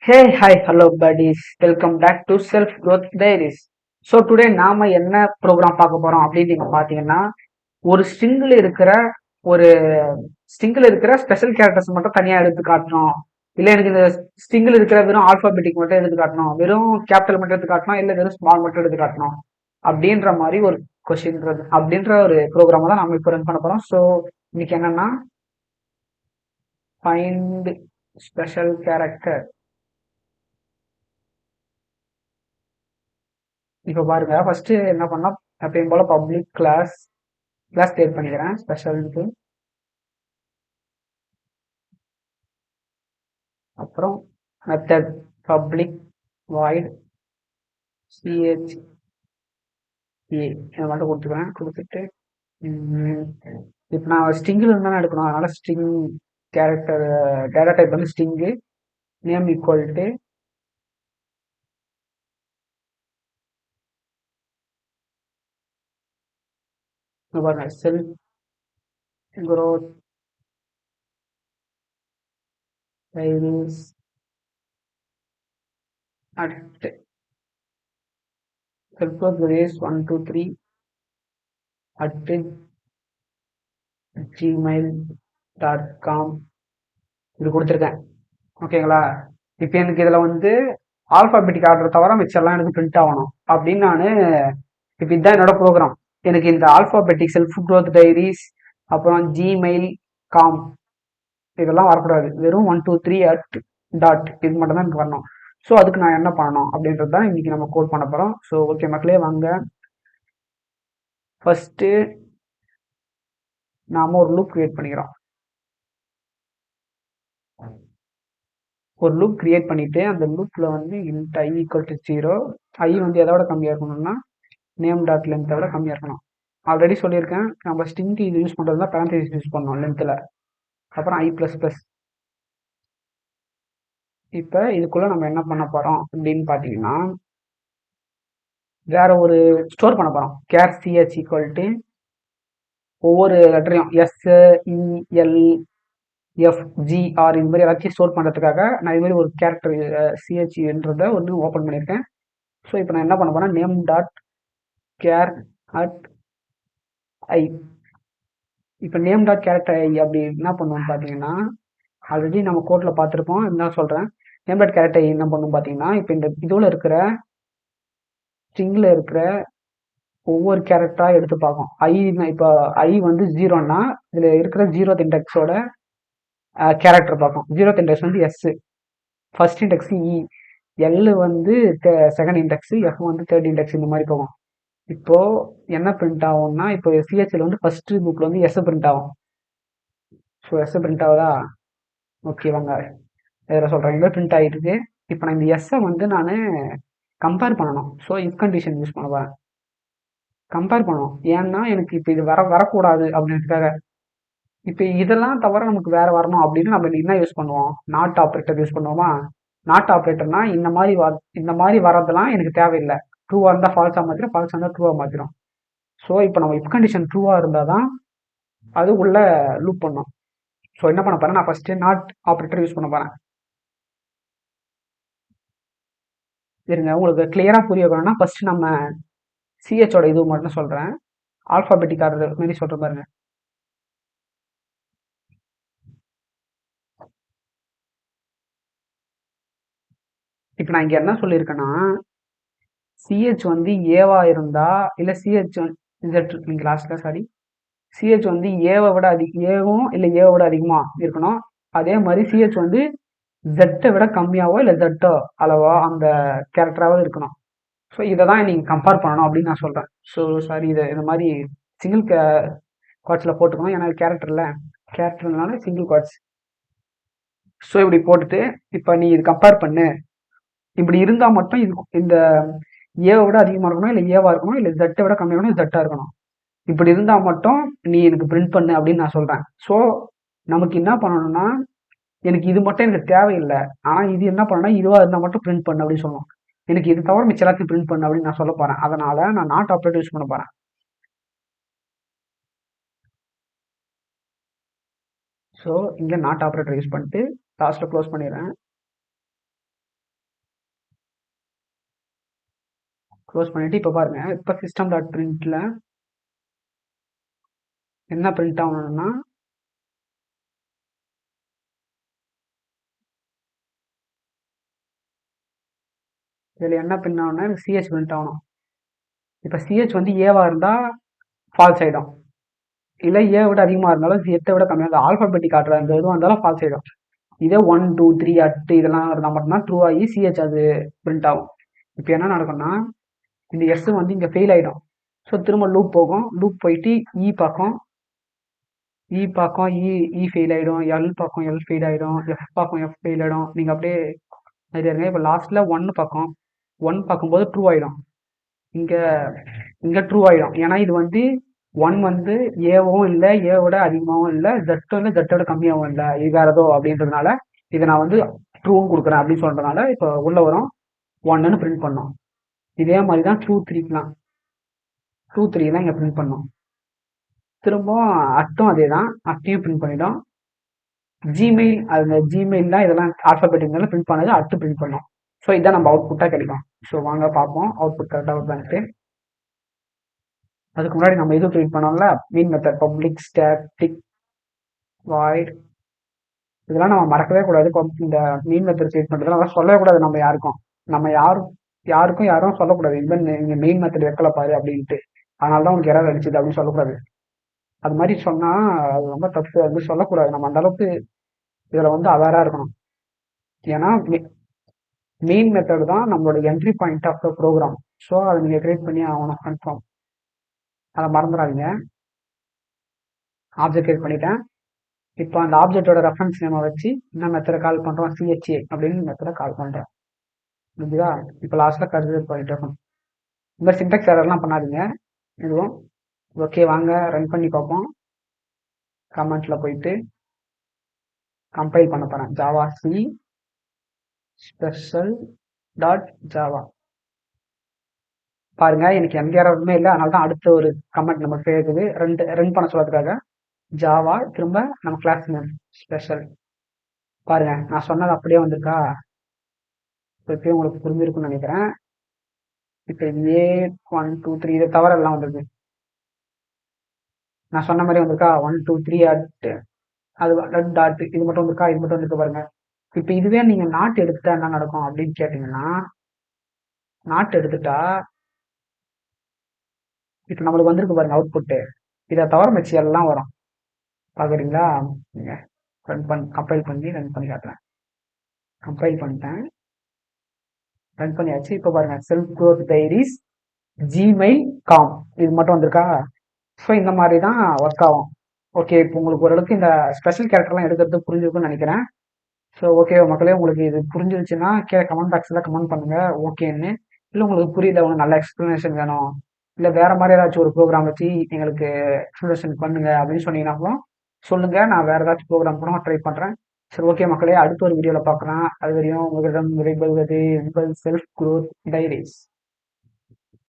Hey, hi, hello buddies. Welcome back to Self Growth Diaries. So today நாம என்ன program பார்க்க போறோம் அப்படின்னு நீங்க பாத்தீங்கன்னா, ஒரு ஒரு ஸ்ட்ரிங்கில் இருக்கிற ஸ்பெஷல் கேரக்டர்ஸ் மட்டும் தனியா எடுத்து காட்டணும். இல்ல எனக்கு இந்த ஸ்ட்ரிங்கில் இருக்கிற வெறும் ஆல்பாபெட்டிக் மட்டும் எடுத்து காட்டணும், வெறும் கேபிட்டல் மட்டும் எடுத்து காட்டணும், இல்ல வெறும் ஸ்மால் மட்டும் எடுத்து காட்டணும் அப்படின்ற மாதிரி ஒரு கொஸ்டின்றது அப்படின்ற ஒரு ப்ரோக்ராம் தான் நம்ம இப்போ ரன் பண்ண போறோம். ஸோ இன்னைக்கு என்னன்னா, ஃபைண்ட் ஸ்பெஷல் கேரக்டர். இப்போ பாருங்க, ஃபர்ஸ்ட் என்ன பண்ணா எப்பயும் போல பப்ளிக் கிளாஸ் கிரியேட் பண்ணிக்கிறேன் ஸ்பெஷல்க்கு. அப்புறம் மெத்தட் பப்ளிக் வாய்ட் சிஹெச்ஏ இதை மட்டும் கொடுத்துக்கிறேன். கொடுத்துட்டு இப்போ நான் ஸ்ட்ரிங்கில் இருந்தாலும் எடுக்கணும், அதனால ஸ்ட்ரிங் கேரக்டர் டேட்டா டைப் வந்து ஸ்ட்ரிங்கு, நேம் ஈக்குவல் டு பாருங்க self growth diaries at self growth diaries 123 at gmail.com இது கொடுத்துருக்கேன். ஓகேங்களா? இப்போ எனக்கு இதுல வந்து ஆல்பாபெட்டிக் ஆர்டர் தவிர மிச்சம்லாம் எனக்கு பிரிண்ட் ஆகணும் அப்படின்னு நான் இப்போ இதுதான் என்னோட ப்ரோக்ராம். எனக்கு இந்த ஆல்பாபெட்டிக் செல்ஃப் க்ரோத் டைரிஸ் அப்புறம் ஜிமெயில் காம் இதெல்லாம் வரக்கூடாது. வெறும் 123 அட் டாட் இது மட்டும் தான் எனக்கு வரணும். ஸோ அதுக்கு நான் என்ன பண்ணணும் அப்படின்றது தான் இன்னைக்கு நம்ம கோட் பண்ண போறோம். ஸோ ஓகே மக்களே, வாங்க ஃபர்ஸ்ட் நாம ஒரு லூப் கிரியேட் பண்ணிக்கிறோம். ஒரு லூப் கிரியேட் பண்ணிட்டு அந்த லூப்ல வந்து இன்ட் ஐ ஈக்குவல் டு 0, ஐ வந்து எதோட கம்மியா இருக்கணும்னா நேம் டாட் லென்த்தை விட கம்மியாக இருக்கணும். ஆல்ரெடி சொல்லியிருக்கேன், நம்ம ஸ்ட்ரிங்க்கு இது யூஸ் பண்ணுறதுனா பேரண்டைஸ் யூஸ் பண்ணணும் லென்த்தில். அப்புறம் ஐ ப்ளஸ் ப்ளஸ். இப்போ இதுக்குள்ளே நம்ம என்ன பண்ண போகிறோம் அப்படின்னு பார்த்தீங்கன்னா, வேற ஒரு ஸ்டோர் பண்ண போகிறோம். கேர் சிஹெச் ஈக்குவல் டு ஒவ்வொரு லெட்டரையும் எஸ், இஎல், எஃப், ஜிஆர் இது மாதிரி எல்லாத்தையும் ஸ்டோர் பண்ணுறதுக்காக நான் இது மாதிரி ஒரு கேரக்டர் சிஹெச்ன்றதை ஒன்று ஓப்பன் பண்ணியிருக்கேன். ஸோ இப்போ நான் என்ன பண்ண போறேன்னா name dot care at I. இப்போ நேம் டாட் கேரக்டர் ஐ அப்படி என்ன பண்ணுவோம்னு பார்த்தீங்கன்னா, ஆல்ரெடி நம்ம கோட்ல பார்த்துருப்போம், என்ன சொல்றேன். நேம் டாட் கேரக்டர் ஐ என்ன பண்ணும் பார்த்தீங்கன்னா, இப்போ இந்த இதுல இருக்கிற ஸ்ட்ரிங்ல இருக்கிற ஒவ்வொரு கேரக்டரா எடுத்து பார்க்கும். ஐ இப்போ ஐ வந்து 0ன்னா இதுல இருக்கிற 0th இண்டெக்ஸோட கேரக்டர் பார்க்கும். 0th இண்டெக்ஸ் வந்து எஸ், ஃபர்ஸ்ட் இண்டெக்ஸ் இ, எல் வந்து செகண்ட் இண்டெக்ஸ், எஃப் வந்து தேர்ட் இண்டெக்ஸ், இந்த மாதிரி போகும். இப்போ என்ன பிரிண்ட் ஆகும்னா, இப்போ சிஹெச்ல வந்து ஃபர்ஸ்ட் புக்ல வந்து எஸ் பிரிண்ட் ஆகும். ஸோ எஸ் பிரிண்ட் ஆகுதா? ஓகே வாங்க இதில் சொல்கிறேன். இங்கே பிரிண்ட் ஆகிருக்கு. இப்போ நான் இந்த எஸ்ஸை வந்து நான் கம்பேர் பண்ணணும். ஸோ இஃப் கண்டிஷன் யூஸ் பண்ண போகிறேன். கம்பேர் பண்ணணும், ஏன்னா எனக்கு இப்போ இது வரக்கூடாது அப்படின்றதுக்காக. இப்போ இதெல்லாம் தவிர நமக்கு வேற வரணும் அப்படின்னு நம்ம என்ன யூஸ் பண்ணுவோம்? நாட் ஆப்ரேட்டர் யூஸ் பண்ணுவோமா? நாட் ஆப்ரேட்டர்னா இந்த மாதிரி வரதெல்லாம் எனக்கு தேவையில்லை. ட்ரூவாக இருந்தால் ஃபால்ஸாக மாற்றிடும், ஃபால்ஸாக இருந்தால் ட்ரூவாக மாற்றிடும். ஸோ இப்போ நம்ம இஃப் கண்டிஷன் ட்ரூவாக இருந்தால் தான் அது உள்ள லூப் பண்ணும். ஸோ என்ன பண்ண போறேன், நான் ஃபர்ஸ்ட் நாட் ஆப்ரேட்டர் யூஸ் பண்ண போறேன். இருங்க, உங்களுக்கு கிளியரா புரிய வேணும்னா ஃபர்ஸ்ட் நம்ம சிஹெச்சோட இது மட்டும் சொல்றேன். ஆல்பாபெட்டிக் ஆர்டர் மாரி சொல்ற பாருங்க. இப்போ நான் இங்க என்ன சொல்லியிருக்கேன்னா, சிஹெச் வந்து ஏவா இருந்தா இல்ல சிஹெச் நீங்க லாஸ்ட்ல சாரி சிஹெச் வந்து ஏவை விட ஏவும் இல்ல ஏவை விட அதிகமா இருக்கணும். அதே மாதிரி சிஹெச் வந்து ஜெட்டை விட கம்மியாவோ இல்ல ஜெட்டோ அளவோ அந்த கேரக்டராவோ இருக்கணும். ஸோ இதை தான் நீங்க கம்பேர் பண்ணணும் அப்படின்னு நான் சொல்றேன். ஸோ சாரி, இதை இந்த மாதிரி சிங்கிள் குவாட்ஸ்ல போட்டுக்கணும், ஏன்னா கேரக்டர்ல கேரக்டர்னால சிங்கிள் குவாட்ஸ். ஸோ இப்படி போட்டுட்டு இப்போ நீ இது கம்பேர் பண்ணு. இப்படி இருந்தா மட்டும் இது இந்த ஏவை விட அதிகமா இருக்கணும், இல்ல ஏவா இருக்கணும், இல்ல ஜெட்டை விட கம்மியா இருக்கணும், ஜெட்டா இருக்கணும். இப்படி இருந்தா மட்டும் நீ எனக்கு பிரிண்ட் பண்ணு அப்படின்னு நான் சொல்றேன். ஸோ நமக்கு என்ன பண்ணணும்னா, எனக்கு இது மட்டும் எனக்கு தேவையில்லை, ஆனா இது என்ன பண்ணணும்னா இதுவா இருந்தா மட்டும் பிரிண்ட் பண்ணு அப்படின்னு சொல்லணும். எனக்கு இது தவிர மிச்ச எல்லாத்தையும் பிரிண்ட் பண்ணு அப்படின்னு நான் சொல்ல போறேன். அதனால நான் நாட் ஆப்ரேட்டர் யூஸ் பண்ண போறேன். ஸோ இங்க நாட் ஆப்ரேட்டர் யூஸ் பண்ணிட்டு லாஸ்ட்ல க்ளோஸ் பண்ணிடுறேன். க்ளோஸ் பண்ணிட்டு இப்போ பாருங்க, இப்போ சிஸ்டம் டாட் பிரிண்ட்ல என்ன பிரிண்ட் ஆகணும்னா, இதில் என்ன பிரிண்ட் ஆகணும்னா சிஹெச் பிரிண்ட் ஆகணும். இப்போ சிஹெச் வந்து ஏவா இருந்தால் ஃபால்ஸ் ஆகிடும், இல்லை ஏ விட அதிகமாக இருந்தாலும் எட்டை விட கம்மியாக இருந்தால் ஆல்ஃபாபெட்டிக் காட்டுற அந்த இதுவும் இருந்தாலும் ஃபால்ஸ் ஆகிடும். இதே 1 2 3 அட்டு இதெல்லாம் இருந்தால் மட்டும்தான் ட்ரூ ஆகி சிஹெச் அது பிரிண்ட் ஆகும். இப்போ என்ன நடக்கும்னா, இந்த எஸ் வந்து இங்கே ஃபெயில் ஆகிடும். ஸோ திரும்ப லூப் போகும், லூப் போயிட்டு இ பார்க்கும், இ பார்க்கும், இ ஃபெயில் ஆகிடும், எல் பார்க்கும், எல் ஃபெயில் ஆகிடும், எஃப் பார்க்கும், எஃப் ஃபெயில் ஆகிடும். நீங்கள் அப்படியே நிறைய இருங்க. இப்போ லாஸ்ட்டில் ஒன்று பார்க்கும், ஒன் பார்க்கும்போது ட்ரூ ஆகிடும். இங்கே இங்கே ட்ரூ ஆகிடும். ஏன்னா இது வந்து ஒன் வந்து ஏவும் இல்லை, ஏவோட அதிகமாகவும் இல்லை, ஜெட்டும் இல்லை, ஜெட்டோட கம்மியாகவும் இல்லை, இது வேற ஏதோ அப்படின்றதுனால இதை நான் வந்து ட்ரூவும் கொடுக்குறேன் அப்படின்னு சொல்றதுனால இப்போ உள்ள வரும் ஒன்னுன்னு பிரிண்ட் பண்ணோம். இதே மாதிரி தான் 2 3க்குலாம் 2 3 தான் இங்கே பிரிண்ட் பண்ணோம். திரும்பவும் அட்டும் அதே தான், அட்டையும் பிரிண்ட் பண்ணிடும். ஜிமெயில் அந்த ஜிமெயில் தான் இதெல்லாம் ஆல்ஃபாபெட்டிக் பிரிண்ட் பண்ணது, அட்டு பிரிண்ட் பண்ணோம். ஸோ இதான் நம்ம அவுட்புட்டாக கிடைக்கும். ஸோ வாங்க பார்ப்போம் அவுட்புட் கரெக்டாக வருதான்ட்டு. அதுக்கு முன்னாடி நம்ம இது க்ரியேட் பண்ணோம்ல, main method public static void, இதெல்லாம் நம்ம மறக்கவே கூடாது. இந்த மெயின் மெத்தட் க்ரியேட் பண்ணுறதுலாம் சொல்லவே கூடாது. நம்ம யாருக்கும் யாரும் சொல்லக்கூடாது, இவன் நீங்க மெயின் மெத்தட் வைக்கல பாரு அப்படின்ட்டு, அதனால தான் உங்களுக்கு எரர் அடிச்சுது அப்படின்னு சொல்லக்கூடாது. அது மாதிரி சொன்னா அது ரொம்ப தப்பு, அது சொல்லக்கூடாது. நம்ம அந்த அளவுக்கு இதுல வந்து அவேரா இருக்கணும். ஏன்னா மெயின் மெத்தட் தான் நம்மளோட entry point of the program. So அதை நீங்க கிரியேட் பண்ணி ஆகணும் கன்ஃபார்ம், அதை மறந்துடாதீங்க. ஆப்ஜெக்ட் கிரியேட் பண்ணிட்டேன். இப்போ அந்த ஆப்ஜெக்டோட ரெஃபரன்ஸ் நேமை வச்சு என்ன மெத்தடை கால் பண்றோம், சிஹெச்ஏ அப்படின்னு மெத்தடை கால் பண்றோம். புரிஞ்சுதா? இப்போ லாஸ்ட்ல கன்சிடர் பாயிண்ட் இருக்கும். இந்த மாதிரி சின்டெக்ஸ் எரர்லாம் பண்ணாதீங்க எதுவும். ஓகே, வாங்க ரன் பண்ணி பார்ப்போம். கமெண்ட்ல போயிட்டு கம்பைல் பண்ண போறேன். Java C special dot Java. பாருங்க, எனக்கு எந்த எரருமே இல்லை, அதனால தான் அடுத்த ஒரு கமெண்ட் நமக்கு இருக்குது. ரன் பண்ண சொல்றதுக்காக ஜாவா திரும்ப நம்ம கிளாஸ் நேம் ஸ்பெஷல். பாருங்க, நான் சொன்னது அப்படியே வந்திருக்கா? இப்பயும் உங்களுக்கு புரிஞ்சிருக்கும்னு நினைக்கிறேன். இப்போ ஏ 1 2 3 இதை தவிர எல்லாம் வந்திருக்கு. நான் சொன்ன மாதிரி வந்திருக்கா? 1 2 3 அட் அது டாட் இது மட்டும் வந்திருக்கா? இது மட்டும் வந்திருக்கு பாருங்க. இப்போ இதுவே நீங்க நாட் எடுத்துட்டா என்ன நடக்கும் அப்படின்னு கேட்டீங்கன்னா, நாட் எடுத்துட்டா இப்போ நம்மளுக்கு வந்திருக்கு பாருங்க அவுட்புட்டு, இதை தவிர மிச்ச எல்லாம் வரும். பாக்குறீங்களா? நீங்க கம்பைல் பண்ணி ரன் பண்ணி காட்டுறேன். கம்பைல் பண்ணிட்டேன், ரன் பண்ணியாச்சு. இப்போ பாருங்க, self growth diaries Gmail com இது மட்டும் வந்திருக்கா? ஸோ இந்த மாதிரி தான் ஒர்க் ஆகும். ஓகே, இப்போ உங்களுக்கு ஓரளவுக்கு இந்த ஸ்பெஷல் கேரக்டர்லாம் எடுக்கிறது புரிஞ்சிருக்கும்னு நினைக்கிறேன். ஸோ ஓகே மக்களே, உங்களுக்கு இது புரிஞ்சிருச்சுன்னா கீழே கமெண்ட் பாக்ஸில் கமெண்ட் பண்ணுங்க ஓகேன்னு. இல்லை உங்களுக்கு புரியல, உங்களுக்கு நல்ல எக்ஸ்பிளனேஷன் வேணும், இல்லை வேற மாதிரி ஏதாச்சும் ஒரு ப்ரோக்ராம் வச்சு எங்களுக்கு எக்ஸ்பிளனேஷன் பண்ணுங்க அப்படின்னு சொன்னீங்கன்னா சொல்லுங்க. நான் வேற ஏதாச்சும் ப்ரோக்ராம் கூட ட்ரை பண்றேன். சரி ஓகே மக்களே, அடுத்த ஒரு வீடியோவில் பார்க்கலாம். அது வரையும் உங்களிடம் விடைபெறுவது உங்கள் செல்ஃப் க்ரோத் டைரிஸ்.